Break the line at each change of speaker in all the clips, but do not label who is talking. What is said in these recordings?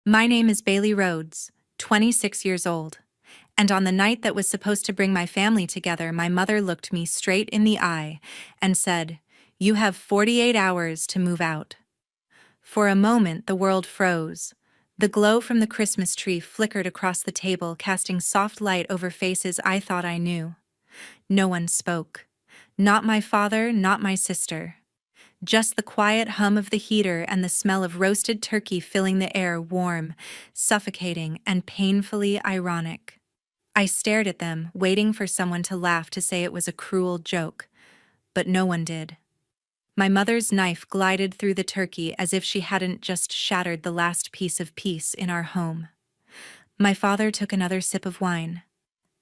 My name is Bailey Rhodes, 26 years old, and on the night that was supposed to bring my family together, my mother looked me straight in the eye and said, "You have 48 hours to move out." For a moment, the world froze. The glow from the Christmas tree flickered across the table, casting soft light over faces I thought I knew. No one spoke. Not my father, not my sister. Just the quiet hum of the heater and the smell of roasted turkey filling the air, warm, suffocating, and painfully ironic. I stared at them, waiting for someone to laugh to say it was a cruel joke. But no one did. My mother's knife glided through the turkey as if she hadn't just shattered the last piece of peace in our home. My father took another sip of wine.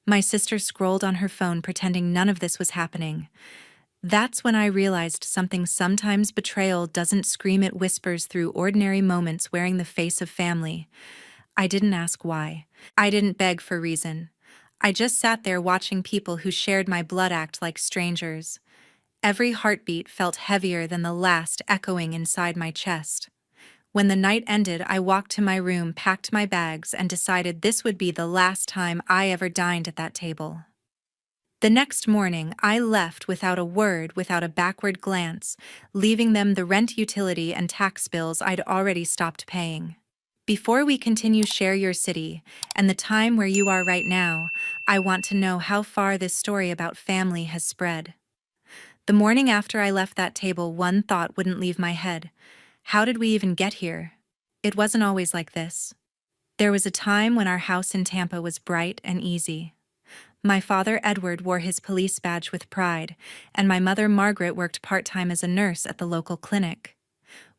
My sister scrolled on her phone, pretending none of this was happening. That's when I realized something. Sometimes betrayal doesn't scream, it whispers through ordinary moments, wearing the face of family. I didn't ask why. I didn't beg for reason. I just sat there watching people who shared my blood act like strangers. Every heartbeat felt heavier than the last, echoing inside my chest. When the night ended, I walked to my room, packed my bags, and decided this would be the last time I ever dined at that table. The next morning, I left without a word, without a backward glance, leaving them the rent, utility, and tax bills I'd already stopped paying. Before we continue, share your city and the time where you are right now. I want to know how far this story about family has spread. The morning after I left that table, one thought wouldn't leave my head. How did we even get here? It wasn't always like this. There was a time when our house in Tampa was bright and easy. My father, Edward, wore his police badge with pride, and my mother, Margaret, worked part-time as a nurse at the local clinic.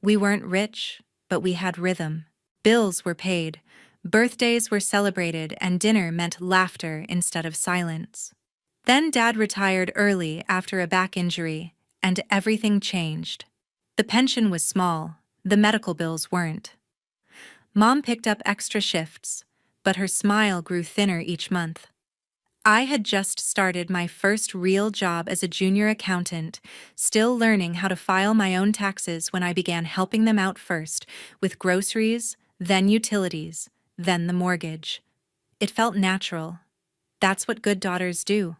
We weren't rich, but we had rhythm. Bills were paid, birthdays were celebrated, and dinner meant laughter instead of silence. Then Dad retired early after a back injury, and everything changed. The pension was small, the medical bills weren't. Mom picked up extra shifts, but her smile grew thinner each month. I had just started my first real job as a junior accountant, still learning how to file my own taxes when I began helping them out, first with groceries, then utilities, then the mortgage. It felt natural. That's what good daughters do.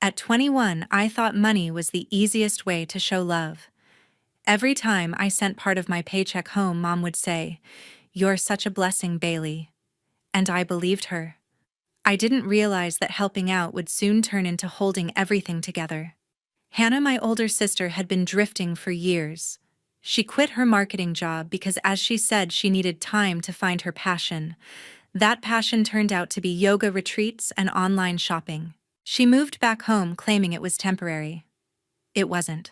At 21, I thought money was the easiest way to show love. Every time I sent part of my paycheck home, Mom would say, "You're such a blessing, Bailey." And I believed her. I didn't realize that helping out would soon turn into holding everything together. Hannah, my older sister, had been drifting for years. She quit her marketing job because, as she said, she needed time to find her passion. That passion turned out to be yoga retreats and online shopping. She moved back home, claiming it was temporary. It wasn't.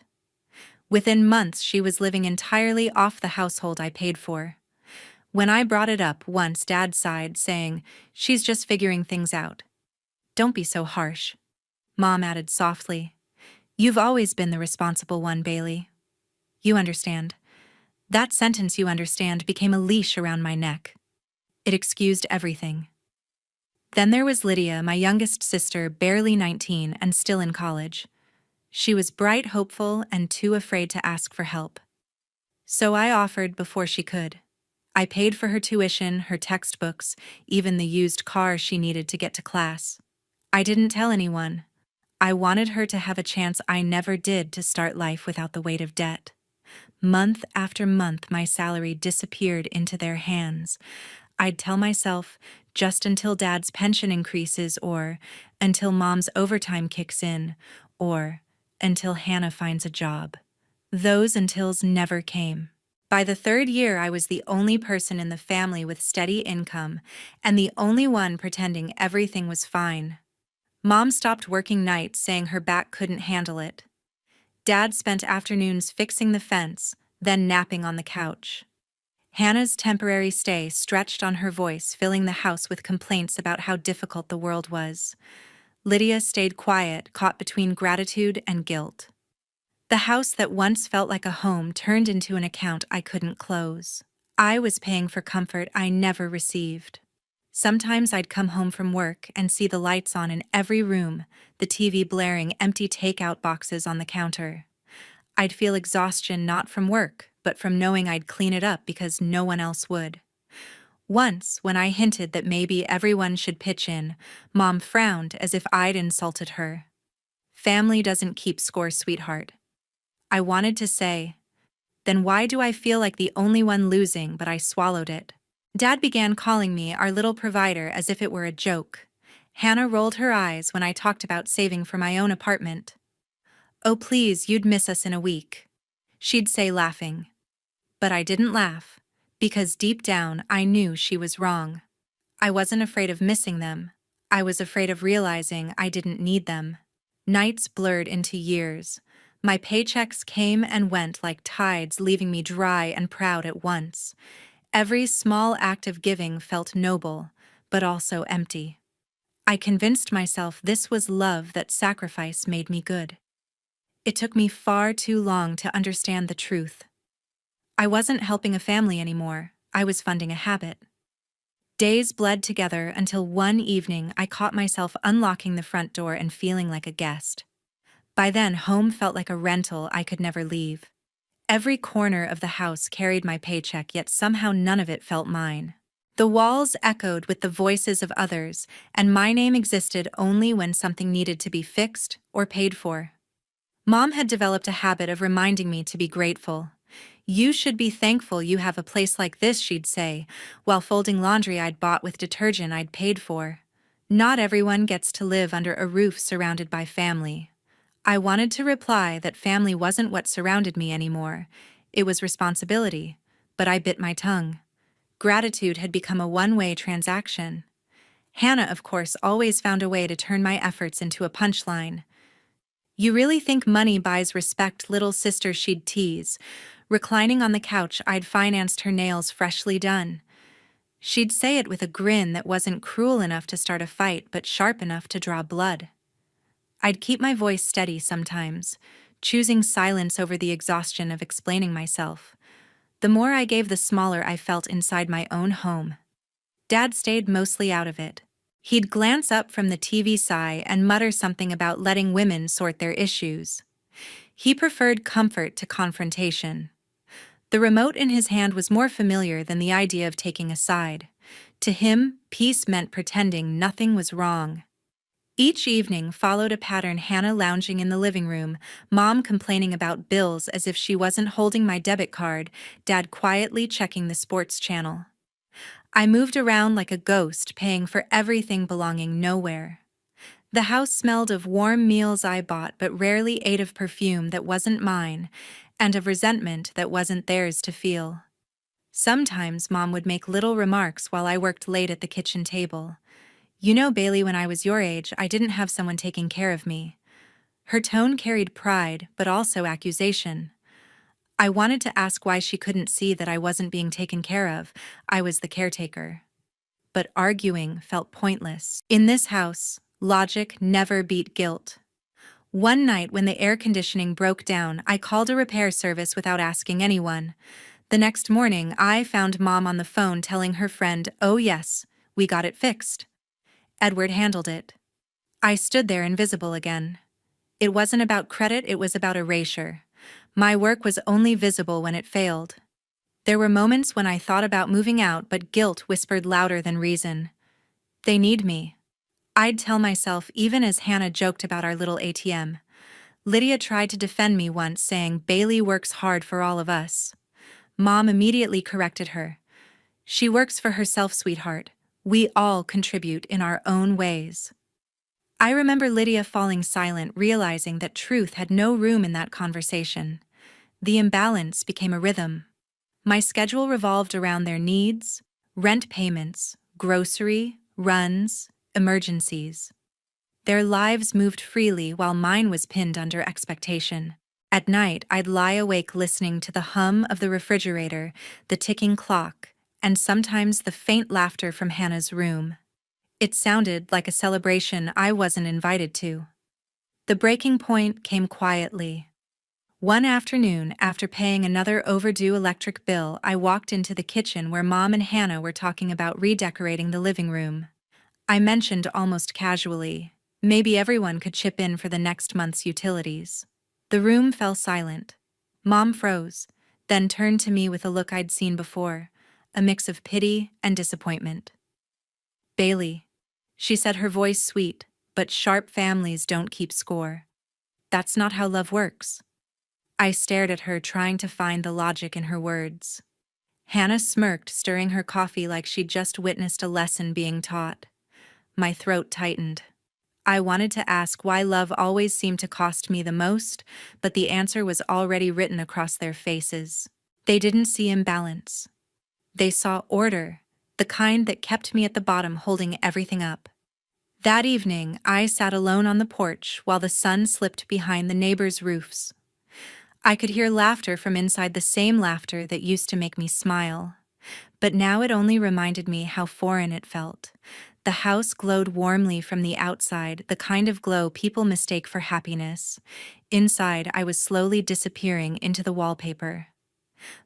Within months, she was living entirely off the household I paid for. When I brought it up once, Dad sighed, saying, "She's just figuring things out." "Don't be so harsh," Mom added softly. "You've always been the responsible one, Bailey. You understand." That sentence, "you understand," became a leash around my neck. It excused everything. Then there was Lydia, my youngest sister, barely 19 and still in college. She was bright, hopeful, and too afraid to ask for help. So I offered before she could. I paid for her tuition, her textbooks, even the used car she needed to get to class. I didn't tell anyone. I wanted her to have a chance I never did, to start life without the weight of debt. Month after month, my salary disappeared into their hands. I'd tell myself, just until Dad's pension increases, or until Mom's overtime kicks in, or until Hannah finds a job. Those untils never came. By the third year, I was the only person in the family with steady income, and the only one pretending everything was fine. Mom stopped working nights, saying her back couldn't handle it. Dad spent afternoons fixing the fence, then napping on the couch. Hannah's temporary stay stretched on her voice, filling the house with complaints about how difficult the world was. Lydia stayed quiet, caught between gratitude and guilt. The house that once felt like a home turned into an account I couldn't close. I was paying for comfort I never received. Sometimes I'd come home from work and see the lights on in every room, the TV blaring, empty takeout boxes on the counter. I'd feel exhaustion not from work, but from knowing I'd clean it up because no one else would. Once, when I hinted that maybe everyone should pitch in, Mom frowned as if I'd insulted her. Family doesn't keep score, sweetheart. I wanted to say, then why do I feel like the only one losing, but I swallowed it. Dad began calling me our little provider as if it were a joke. Hannah rolled her eyes when I talked about saving for my own apartment. Oh please, you'd miss us in a week, she'd say, laughing. But I didn't laugh, because deep down I knew she was wrong. I wasn't afraid of missing them. I was afraid of realizing I didn't need them. Nights blurred into years. My paychecks came and went like tides, leaving me dry and proud at once. Every small act of giving felt noble, but also empty. I convinced myself this was love, that sacrifice made me good. It took me far too long to understand the truth. I wasn't helping a family anymore, I was funding a habit. Days bled together until one evening I caught myself unlocking the front door and feeling like a guest. By then, home felt like a rental I could never leave. Every corner of the house carried my paycheck, yet somehow none of it felt mine. The walls echoed with the voices of others, and my name existed only when something needed to be fixed or paid for. Mom had developed a habit of reminding me to be grateful. You should be thankful you have a place like this, she'd say, while folding laundry I'd bought with detergent I'd paid for. Not everyone gets to live under a roof surrounded by family. I wanted to reply that family wasn't what surrounded me anymore. It was responsibility, but I bit my tongue. Gratitude had become a one-way transaction. Hannah, of course, always found a way to turn my efforts into a punchline. You really think money buys respect, little sister, she'd tease. Reclining on the couch, I'd financed her nails freshly done. She'd say it with a grin that wasn't cruel enough to start a fight, but sharp enough to draw blood. I'd keep my voice steady sometimes, choosing silence over the exhaustion of explaining myself. The more I gave, the smaller I felt inside my own home. Dad stayed mostly out of it. He'd glance up from the TV, sigh, and mutter something about letting women sort their issues. He preferred comfort to confrontation. The remote in his hand was more familiar than the idea of taking a side. To him, peace meant pretending nothing was wrong. Each evening followed a pattern: Hannah lounging in the living room, Mom complaining about bills as if she wasn't holding my debit card, Dad quietly checking the sports channel. I moved around like a ghost, paying for everything, belonging nowhere. The house smelled of warm meals I bought but rarely ate, of perfume that wasn't mine, and of resentment that wasn't theirs to feel. Sometimes Mom would make little remarks while I worked late at the kitchen table. You know, Bailey, when I was your age, I didn't have someone taking care of me. Her tone carried pride, but also accusation. I wanted to ask why she couldn't see that I wasn't being taken care of. I was the caretaker. But arguing felt pointless. In this house, logic never beat guilt. One night when the air conditioning broke down, I called a repair service without asking anyone. The next morning, I found Mom on the phone telling her friend, "Oh yes, we got it fixed. Edward handled it." I stood there invisible again. It wasn't about credit, it was about erasure. My work was only visible when it failed. There were moments when I thought about moving out, but guilt whispered louder than reason. They need me. I'd tell myself, even as Hannah joked about our little ATM. Lydia tried to defend me once, saying, "Bailey works hard for all of us." Mom immediately corrected her. "She works for herself, sweetheart. We all contribute in our own ways." I remember Lydia falling silent, realizing that truth had no room in that conversation. The imbalance became a rhythm. My schedule revolved around their needs: rent payments, grocery, runs, emergencies. Their lives moved freely while mine was pinned under expectation. At night, I'd lie awake listening to the hum of the refrigerator, the ticking clock, and sometimes the faint laughter from Hannah's room. It sounded like a celebration I wasn't invited to. The breaking point came quietly. One afternoon, after paying another overdue electric bill, I walked into the kitchen where Mom and Hannah were talking about redecorating the living room. I mentioned almost casually, maybe everyone could chip in for the next month's utilities. The room fell silent. Mom froze, then turned to me with a look I'd seen before, a mix of pity and disappointment. Bailey, she said, her voice sweet, but sharp. Families don't keep score. That's not how love works. I stared at her, trying to find the logic in her words. Hannah smirked, stirring her coffee like she'd just witnessed a lesson being taught. My throat tightened. I wanted to ask why love always seemed to cost me the most, but the answer was already written across their faces. They didn't see imbalance. They saw order, the kind that kept me at the bottom, holding everything up. That evening, I sat alone on the porch while the sun slipped behind the neighbors' roofs. I could hear laughter from inside, the same laughter that used to make me smile. But now it only reminded me how foreign it felt. The house glowed warmly from the outside, the kind of glow people mistake for happiness. Inside, I was slowly disappearing into the wallpaper.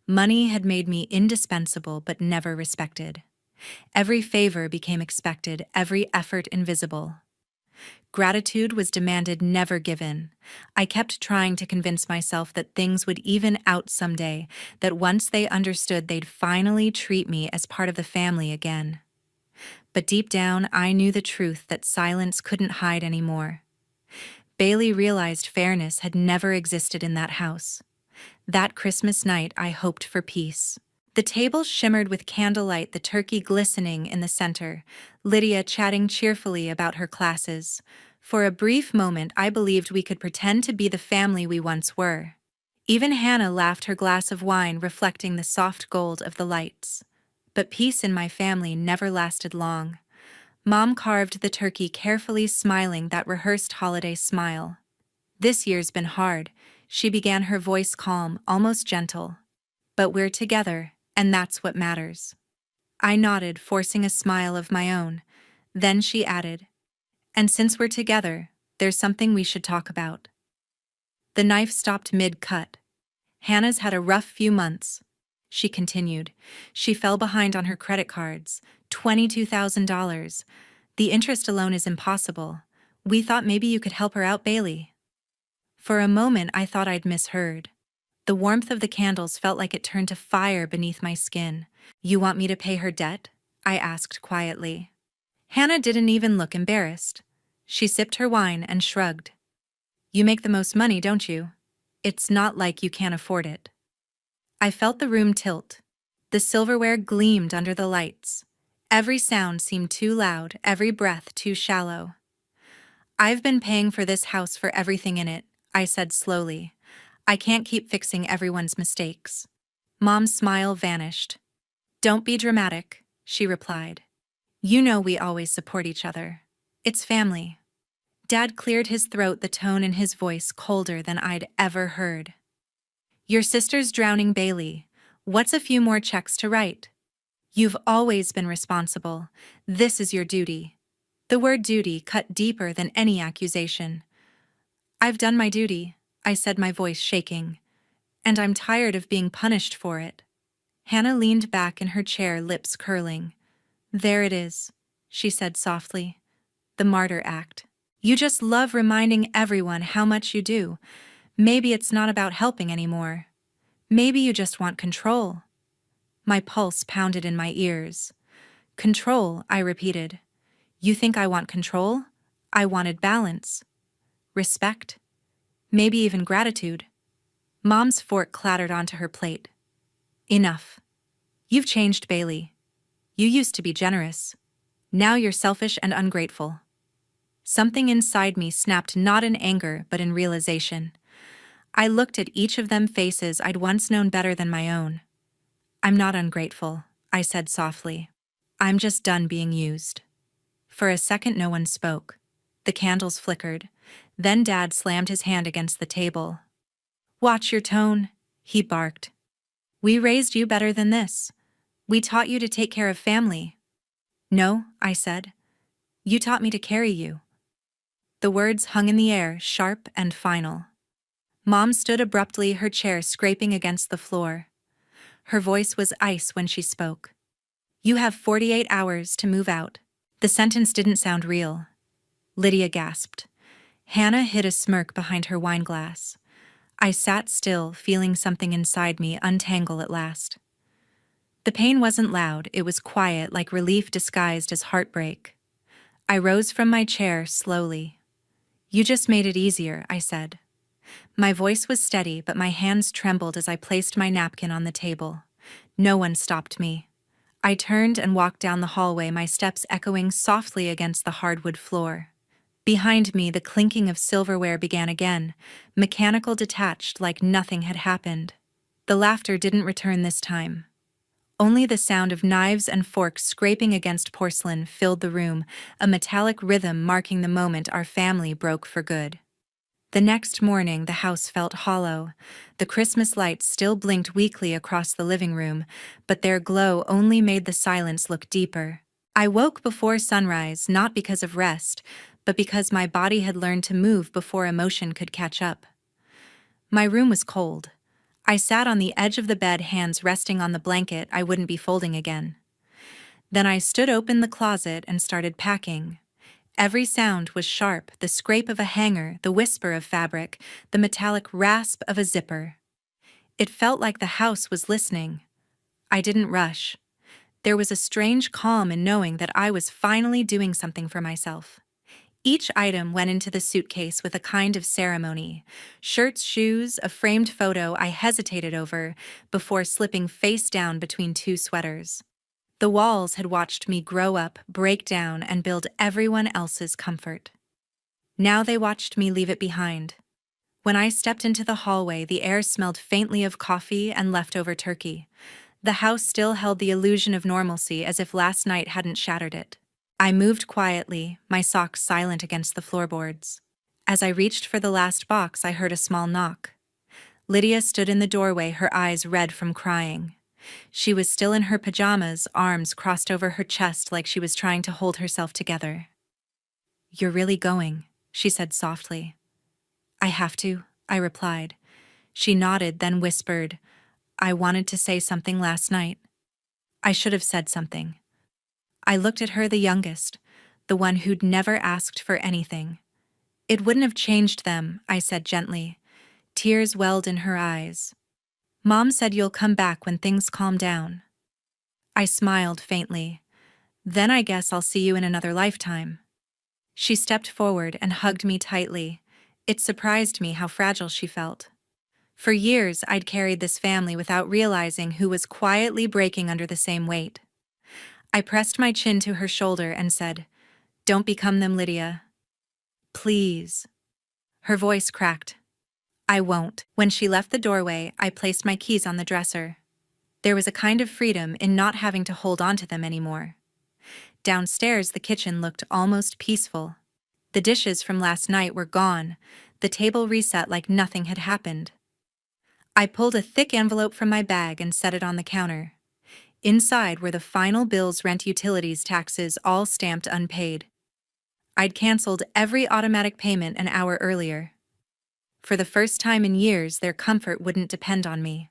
Money had made me indispensable but never respected. Every favor became expected, every effort invisible. Gratitude was demanded, never given. I kept trying to convince myself that things would even out someday, that once they understood, they'd finally treat me as part of the family again. But deep down, I knew the truth that silence couldn't hide anymore. Bailey realized fairness had never existed in that house. That Christmas night, I hoped for peace. The table shimmered with candlelight, the turkey glistening in the center, Lydia chatting cheerfully about her classes. For a brief moment, I believed we could pretend to be the family we once were. Even Hannah laughed, her glass of wine reflecting the soft gold of the lights. But peace in my family never lasted long. Mom carved the turkey carefully, smiling that rehearsed holiday smile. "This year's been hard," she began, her voice calm, almost gentle. "But we're together, and that's what matters." I nodded, forcing a smile of my own. Then she added, "And since we're together, there's something we should talk about." The knife stopped mid-cut. "Hannah's had a rough few months," she continued. "She fell behind on her credit cards, $22,000. The interest alone is impossible. We thought maybe you could help her out, Bailey." For a moment, I thought I'd misheard. The warmth of the candles felt like it turned to fire beneath my skin. "You want me to pay her debt?" I asked quietly. Hannah didn't even look embarrassed. She sipped her wine and shrugged. "You make the most money, don't you? It's not like you can't afford it." I felt the room tilt. The silverware gleamed under the lights. Every sound seemed too loud, every breath too shallow. "I've been paying for this house, for everything in it," I said slowly. "I can't keep fixing everyone's mistakes." Mom's smile vanished. "Don't be dramatic," she replied. "You know we always support each other. It's family." Dad cleared his throat, the tone in his voice colder than I'd ever heard. "Your sister's drowning, Bailey. What's a few more checks to write? You've always been responsible. This is your duty." The word duty cut deeper than any accusation. "I've done my duty," I said, my voice shaking. "And I'm tired of being punished for it." Hannah leaned back in her chair, lips curling. "There it is," she said softly. "The martyr act. You just love reminding everyone how much you do. Maybe it's not about helping anymore. Maybe you just want control." My pulse pounded in my ears. "Control," I repeated. "You think I want control? I wanted balance. Respect. Maybe even gratitude." Mom's fork clattered onto her plate. "Enough. You've changed, Bailey. You used to be generous. Now you're selfish and ungrateful." Something inside me snapped, not in anger but in realization. I looked at each of them, faces I'd once known better than my own. "I'm not ungrateful," I said softly. "I'm just done being used." For a second, no one spoke. The candles flickered. Then Dad slammed his hand against the table. "Watch your tone," he barked. "We raised you better than this. We taught you to take care of family." "No," I said. "You taught me to carry you." The words hung in the air, sharp and final. Mom stood abruptly, her chair scraping against the floor. Her voice was ice when she spoke. "You have 48 hours to move out." The sentence didn't sound real. Lydia gasped. Hannah hid a smirk behind her wineglass. I sat still, feeling something inside me untangle at last. The pain wasn't loud, it was quiet, like relief disguised as heartbreak. I rose from my chair slowly. "You just made it easier," I said. My voice was steady, but my hands trembled as I placed my napkin on the table. No one stopped me. I turned and walked down the hallway, my steps echoing softly against the hardwood floor. Behind me, the clinking of silverware began again, mechanical, detached, like nothing had happened. The laughter didn't return this time. Only the sound of knives and forks scraping against porcelain filled the room, a metallic rhythm marking the moment our family broke for good. The next morning, the house felt hollow. The Christmas lights still blinked weakly across the living room, but their glow only made the silence look deeper. I woke before sunrise, not because of rest, but because my body had learned to move before emotion could catch up. My room was cold. I sat on the edge of the bed, hands resting on the blanket I wouldn't be folding again. Then I stood open the closet and started packing. Every sound was sharp, the scrape of a hanger, the whisper of fabric, the metallic rasp of a zipper. It felt like the house was listening. I didn't rush. There was a strange calm in knowing that I was finally doing something for myself. Each item went into the suitcase with a kind of ceremony. Shirts, shoes, a framed photo I hesitated over before slipping face down between two sweaters. The walls had watched me grow up, break down, and build everyone else's comfort. Now they watched me leave it behind. When I stepped into the hallway, the air smelled faintly of coffee and leftover turkey. The house still held the illusion of normalcy, as if last night hadn't shattered it. I moved quietly, my socks silent against the floorboards. As I reached for the last box, I heard a small knock. Lydia stood in the doorway, her eyes red from crying. She was still in her pajamas, arms crossed over her chest like she was trying to hold herself together. "You're really going," she said softly. "I have to," I replied. She nodded, then whispered, "I wanted to say something last night." I should have said something. I looked at her, the youngest, the one who'd never asked for anything. "It wouldn't have changed them," I said gently. Tears welled in her eyes. "Mom said you'll come back when things calm down." I smiled faintly. "Then I guess I'll see you in another lifetime." She stepped forward and hugged me tightly. It surprised me how fragile she felt. For years, I'd carried this family without realizing who was quietly breaking under the same weight. I pressed my chin to her shoulder and said, "Don't become them, Lydia. Please." Her voice cracked. "I won't." When she left the doorway, I placed my keys on the dresser. There was a kind of freedom in not having to hold on to them anymore. Downstairs, the kitchen looked almost peaceful. The dishes from last night were gone, the table reset like nothing had happened. I pulled a thick envelope from my bag and set it on the counter. Inside were the final bills, rent, utilities, taxes, all stamped unpaid. I'd canceled every automatic payment an hour earlier. For the first time in years, their comfort wouldn't depend on me.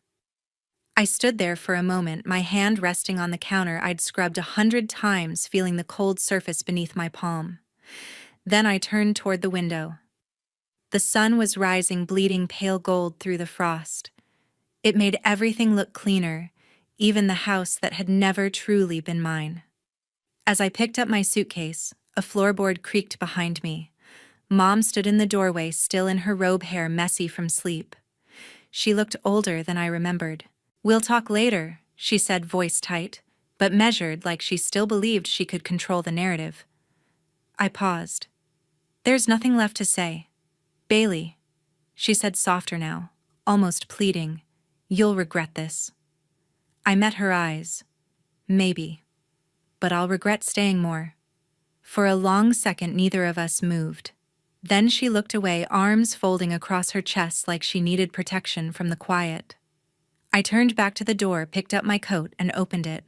I stood there for a moment, my hand resting on the counter I'd scrubbed 100 times, feeling the cold surface beneath my palm. Then I turned toward the window. The sun was rising, bleeding pale gold through the frost. It made everything look cleaner, even the house that had never truly been mine. As I picked up my suitcase, a floorboard creaked behind me. Mom stood in the doorway, still in her robe, hair messy from sleep. She looked older than I remembered. "We'll talk later," she said, voice tight, but measured, like she still believed she could control the narrative. I paused. "There's nothing left to say. Bailey," she said softer now, almost pleading, "you'll regret this." I met her eyes. "Maybe. But I'll regret staying more." For a long second, neither of us moved. Then she looked away, arms folding across her chest like she needed protection from the quiet. I turned back to the door, picked up my coat, and opened it.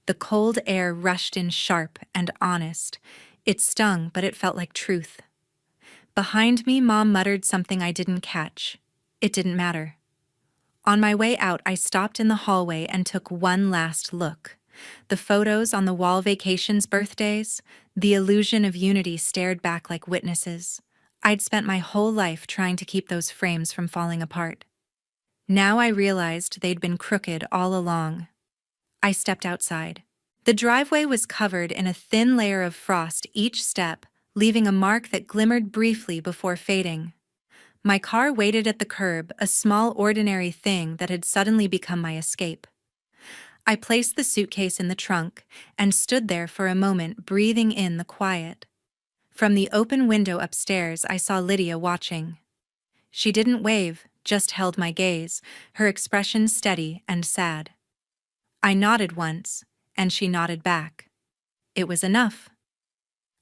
The cold air rushed in sharp and honest. It stung, but it felt like truth. Behind me, Mom muttered something I didn't catch. It didn't matter. On my way out, I stopped in the hallway and took one last look. The photos on the wall, vacations, birthdays, the illusion of unity stared back like witnesses. I'd spent my whole life trying to keep those frames from falling apart. Now I realized they'd been crooked all along. I stepped outside. The driveway was covered in a thin layer of frost each step, leaving a mark that glimmered briefly before fading. My car waited at the curb, a small ordinary thing that had suddenly become my escape. I placed the suitcase in the trunk and stood there for a moment, breathing in the quiet. From the open window upstairs, I saw Lydia watching. She didn't wave, just held my gaze, her expression steady and sad. I nodded once, and she nodded back. It was enough.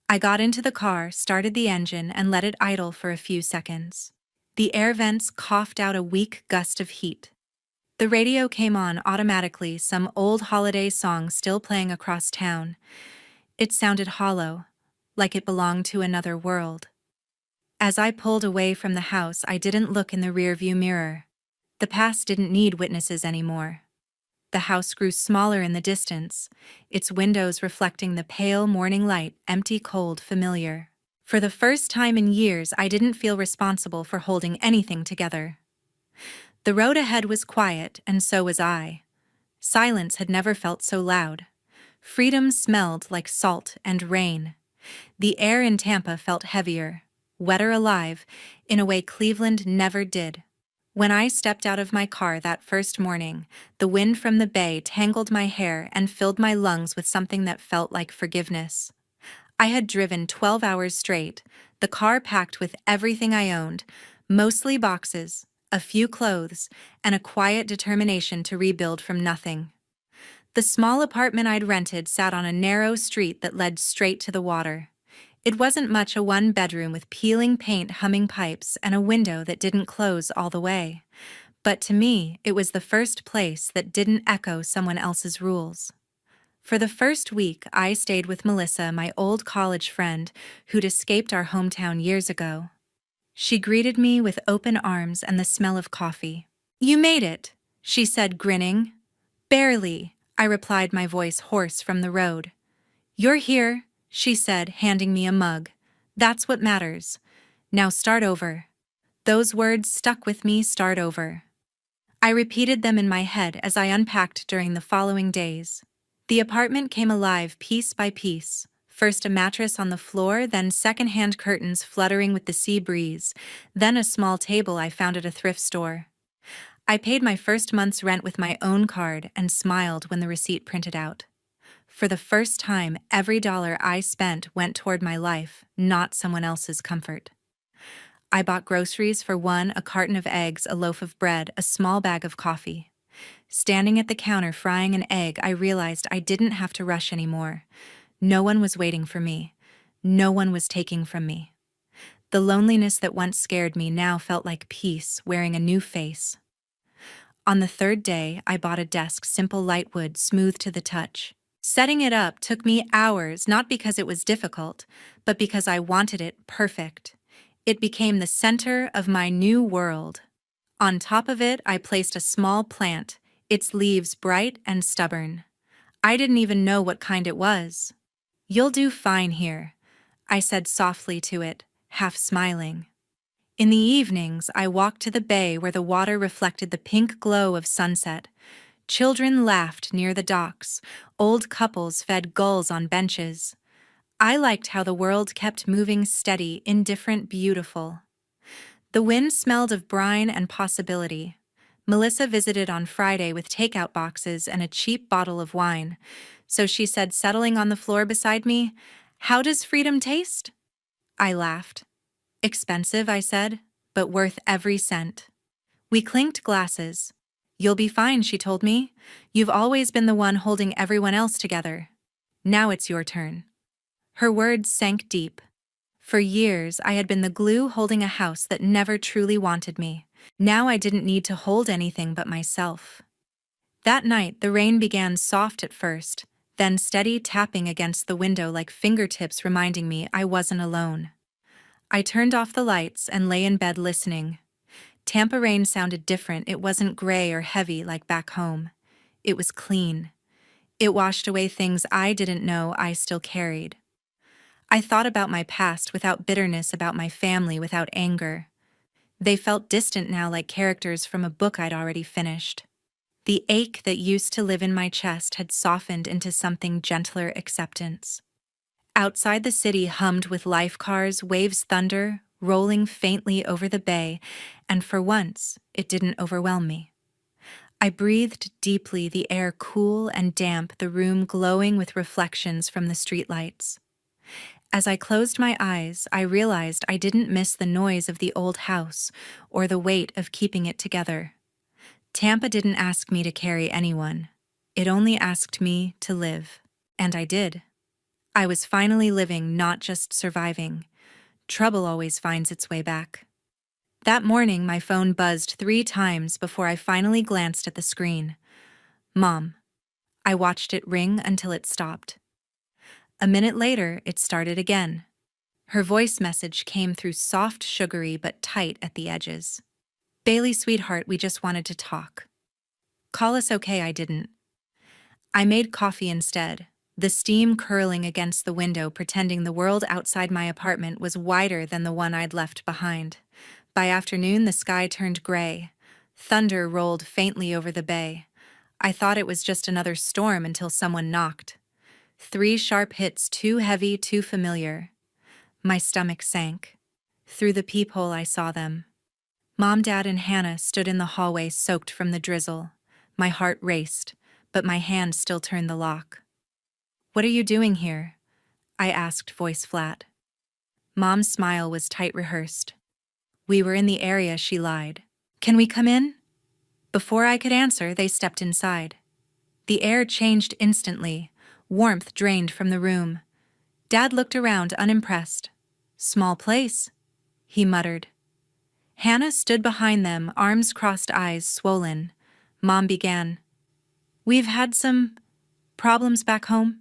I got into the car, started the engine, and let it idle for a few seconds. The air vents coughed out a weak gust of heat. The radio came on automatically, some old holiday song still playing across town. It sounded hollow, like it belonged to another world. As I pulled away from the house, I didn't look in the rearview mirror. The past didn't need witnesses anymore. The house grew smaller in the distance, its windows reflecting the pale morning light, empty, cold, familiar. For the first time in years, I didn't feel responsible for holding anything together. The road ahead was quiet, and so was I. Silence had never felt so loud. Freedom smelled like salt and rain. The air in Tampa felt heavier, wetter, alive, in a way Cleveland never did. When I stepped out of my car that first morning, the wind from the bay tangled my hair and filled my lungs with something that felt like forgiveness. I had driven 12 hours straight, the car packed with everything I owned, mostly boxes, a few clothes, and a quiet determination to rebuild from nothing. The small apartment I'd rented sat on a narrow street that led straight to the water. It wasn't much, a one-bedroom with peeling paint, humming pipes, and a window that didn't close all the way. But to me, it was the first place that didn't echo someone else's rules. For the first week, I stayed with Melissa, my old college friend, who'd escaped our hometown years ago. She greeted me with open arms and the smell of coffee. "You made it," she said, grinning. "Barely," I replied, my voice hoarse from the road. "You're here," she said, handing me a mug. "That's what matters. Now start over." Those words stuck with me, start over. I repeated them in my head as I unpacked during the following days. The apartment came alive piece by piece. First a mattress on the floor, then second-hand curtains fluttering with the sea breeze, then a small table I found at a thrift store. I paid my first month's rent with my own card and smiled when the receipt printed out. For the first time, every dollar I spent went toward my life, not someone else's comfort. I bought groceries for one, a carton of eggs, a loaf of bread, a small bag of coffee. Standing at the counter frying an egg, I realized I didn't have to rush anymore. No one was waiting for me. No one was taking from me. The loneliness that once scared me now felt like peace, wearing a new face. On the third day, I bought a desk, simple light wood, smooth to the touch. Setting it up took me hours, not because it was difficult, but because I wanted it perfect. It became the center of my new world. On top of it, I placed a small plant, its leaves bright and stubborn. I didn't even know what kind it was. "You'll do fine here," I said softly to it, half smiling. In the evenings, I walked to the bay where the water reflected the pink glow of sunset. Children laughed near the docks. Old couples fed gulls on benches. I liked how the world kept moving, steady, indifferent, beautiful. The wind smelled of brine and possibility. Melissa visited on Friday with takeout boxes and a cheap bottle of wine. So she said, settling on the floor beside me, "How does freedom taste?" I laughed. "Expensive," I said, "but worth every cent." We clinked glasses. "You'll be fine," she told me. "You've always been the one holding everyone else together. Now it's your turn." Her words sank deep. For years, I had been the glue holding a house that never truly wanted me. Now I didn't need to hold anything but myself. That night, the rain began soft at first, then steady, tapping against the window like fingertips reminding me I wasn't alone. I turned off the lights and lay in bed listening. Tampa rain sounded different. It wasn't gray or heavy like back home. It was clean. It washed away things I didn't know I still carried. I thought about my past without bitterness, about my family without anger. They felt distant now, like characters from a book I'd already finished. The ache that used to live in my chest had softened into something gentler acceptance. Outside the city hummed with life cars, waves thunder, rolling faintly over the bay, and for once, it didn't overwhelm me. I breathed deeply, the air cool and damp, the room glowing with reflections from the streetlights. As I closed my eyes, I realized I didn't miss the noise of the old house or the weight of keeping it together. Tampa didn't ask me to carry anyone. It only asked me to live. And I did. I was finally living, not just surviving. Trouble always finds its way back. That morning, my phone buzzed 3 times before I finally glanced at the screen. Mom. I watched it ring until it stopped. A minute later, it started again. Her voice message came through soft, sugary, but tight at the edges. Bailey, sweetheart, we just wanted to talk. Call us okay, I didn't. I made coffee instead, the steam curling against the window, pretending the world outside my apartment was wider than the one I'd left behind. By afternoon, the sky turned gray. Thunder rolled faintly over the bay. I thought it was just another storm until someone knocked. 3 sharp hits, too heavy, too familiar. My stomach sank. Through the peephole, I saw them. Mom, Dad, and Hannah stood in the hallway, soaked from the drizzle. My heart raced, but my hand still turned the lock. What are you doing here? I asked, voice flat. Mom's smile was tight, rehearsed. We were in the area, she lied. Can we come in? Before I could answer, they stepped inside. The air changed instantly. Warmth drained from the room. Dad looked around, unimpressed. Small place, he muttered. Hannah stood behind them, arms crossed, eyes swollen. Mom began. We've had some problems back home.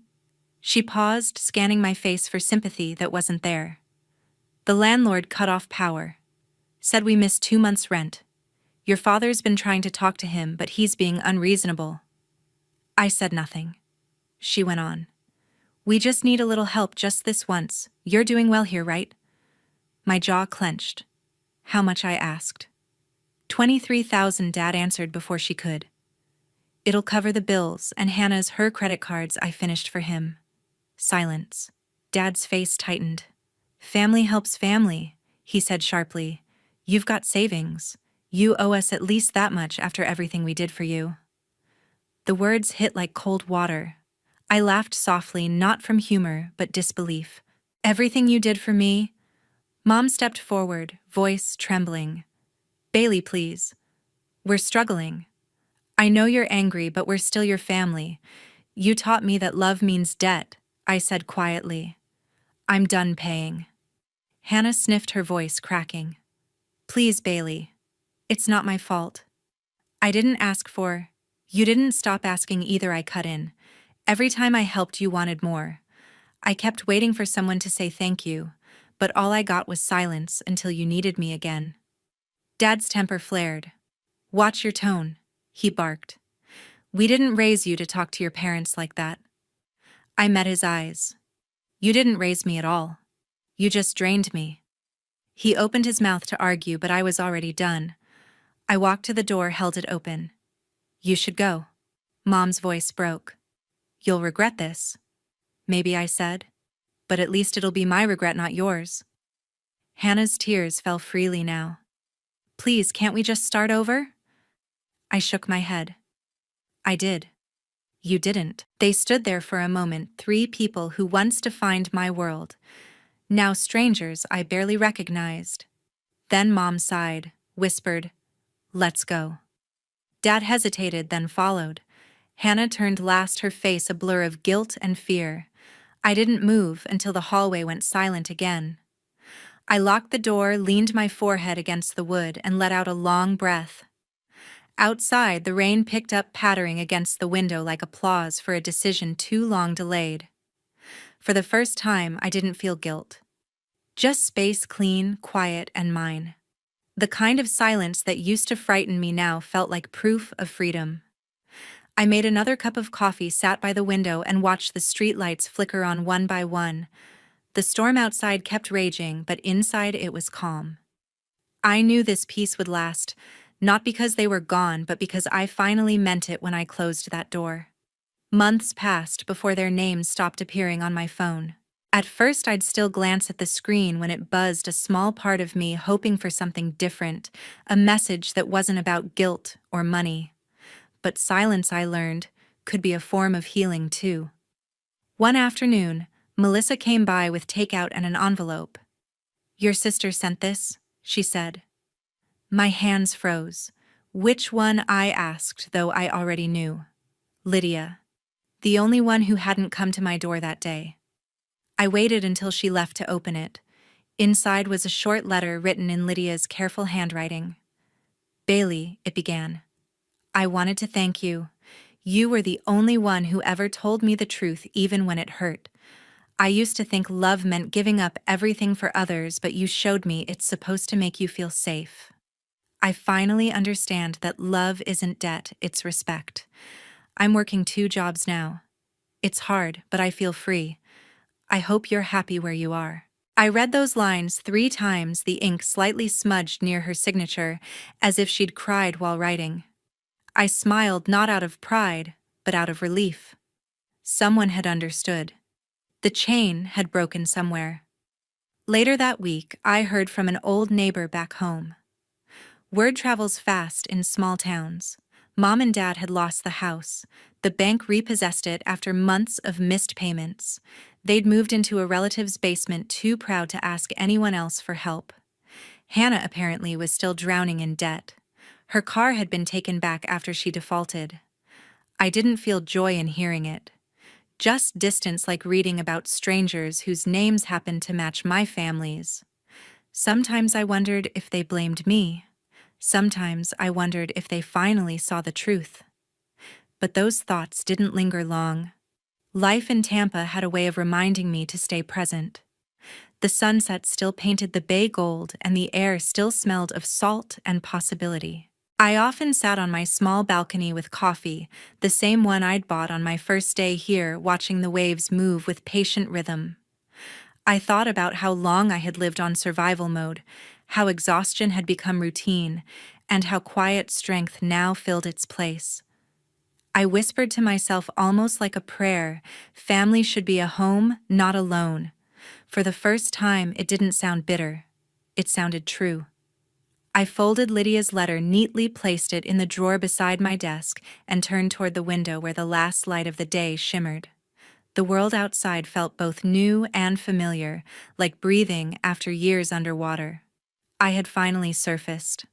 She paused, scanning my face for sympathy that wasn't there. The landlord cut off power. Said we missed 2 months' rent. Your father's been trying to talk to him, but he's being unreasonable. I said nothing. She went on. We just need a little help just this once. You're doing well here, right? My jaw clenched. How much, I asked. 23,000, Dad answered before she could. It'll cover the bills, and Hannah's her credit cards. I finished for him. Silence. Dad's face tightened. Family helps family, he said sharply. You've got savings. You owe us at least that much after everything we did for you. The words hit like cold water. I laughed softly, not from humor, but disbelief. Everything you did for me? Mom stepped forward, voice trembling. Bailey, please. We're struggling. I know you're angry, but we're still your family. You taught me that love means debt, I said quietly. I'm done paying. Hannah sniffed, her voice cracking. Please, Bailey. It's not my fault. I didn't ask for. You didn't stop asking either, I cut in. Every time I helped, you wanted more. I kept waiting for someone to say thank you, but all I got was silence until you needed me again. Dad's temper flared. Watch your tone, he barked. We didn't raise you to talk to your parents like that. I met his eyes. You didn't raise me at all. You just drained me. He opened his mouth to argue, but I was already done. I walked to the door, held it open. You should go. Mom's voice broke. You'll regret this. Maybe, I said. But at least it'll be my regret, not yours. Hannah's tears fell freely now. Please, can't we just start over? I shook my head. I did. You didn't. They stood there for a moment, 3 people who once defined my world. Now strangers I barely recognized. Then Mom sighed, whispered, Let's go. Dad hesitated, then followed. Hannah turned last, her face a blur of guilt and fear. I didn't move until the hallway went silent again. I locked the door, leaned my forehead against the wood, and let out a long breath. Outside, the rain picked up, pattering against the window like applause for a decision too long delayed. For the first time, I didn't feel guilt. Just space, clean, quiet, and mine. The kind of silence that used to frighten me now felt like proof of freedom. I made another cup of coffee, sat by the window, and watched the streetlights flicker on one by one. The storm outside kept raging, but inside it was calm. I knew this peace would last, Not because they were gone, but because I finally meant it when I closed that door. Months passed before their names stopped appearing on my phone. At first, I'd still glance at the screen when it buzzed, a small part of me hoping for something different, a message that wasn't about guilt or money. But silence, I learned, could be a form of healing too. One afternoon, Melissa came by with takeout and an envelope. "Your sister sent this," she said. My hands froze. Which one, I asked, though I already knew. Lydia. The only one who hadn't come to my door that day. I waited until she left to open it. Inside was a short letter written in Lydia's careful handwriting. "Bailey," it began. "I wanted to thank you. You were the only one who ever told me the truth, even when it hurt. I used to think love meant giving up everything for others, but you showed me it's supposed to make you feel safe. I finally understand that love isn't debt, it's respect. I'm working 2 jobs now. It's hard, but I feel free. I hope you're happy where you are." I read those lines 3 times, the ink slightly smudged near her signature, as if she'd cried while writing. I smiled, not out of pride, but out of relief. Someone had understood. The chain had broken somewhere. Later that week, I heard from an old neighbor back home. Word travels fast in small towns. Mom and Dad had lost the house. The bank repossessed it after months of missed payments. They'd moved into a relative's basement, too proud to ask anyone else for help. Hannah apparently was still drowning in debt. Her car had been taken back after she defaulted. I didn't feel joy in hearing it. Just distance, like reading about strangers whose names happened to match my family's. Sometimes I wondered if they blamed me. Sometimes I wondered if they finally saw the truth. But those thoughts didn't linger long. Life in Tampa had a way of reminding me to stay present. The sunset still painted the bay gold, and the air still smelled of salt and possibility. I often sat on my small balcony with coffee, the same one I'd bought on my first day here, watching the waves move with patient rhythm. I thought about how long I had lived on survival mode, how exhaustion had become routine, and how quiet strength now filled its place. I whispered to myself, almost like a prayer, family should be a home, not alone. For the first time, it didn't sound bitter. It sounded true. I folded Lydia's letter, neatly placed it in the drawer beside my desk, and turned toward the window where the last light of the day shimmered. The world outside felt both new and familiar, like breathing after years underwater. I had finally surfaced.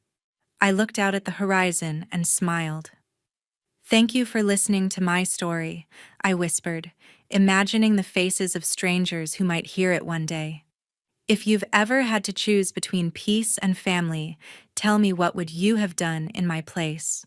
I looked out at the horizon and smiled. "Thank you for listening to my story," I whispered, imagining the faces of strangers who might hear it one day. "If you've ever had to choose between peace and family, tell me, what would you have done in my place?"